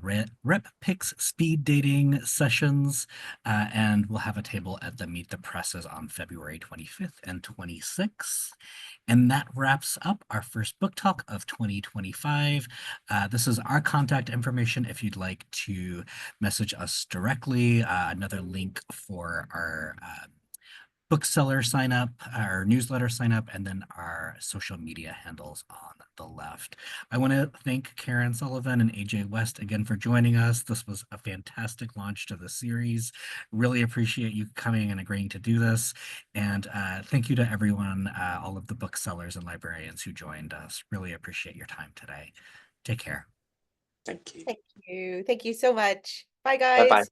Rep Picks speed dating sessions, and we'll have a table at the Meet the Presses on February 25th and 26th. And that wraps up our first book talk of 2025. This is our contact information if you'd like to message us directly. Another link for our bookseller sign up, our newsletter sign up, and then our social media handles on the left. I want to thank Karen Sullivan and AJ West again for joining us. This was a fantastic launch to the series. Really appreciate you coming and agreeing to do this. And thank you to everyone, all of the booksellers and librarians who joined us. Really appreciate your time today. Take care. Thank you. Thank you. Thank you so much. Bye, Bye-bye. guys.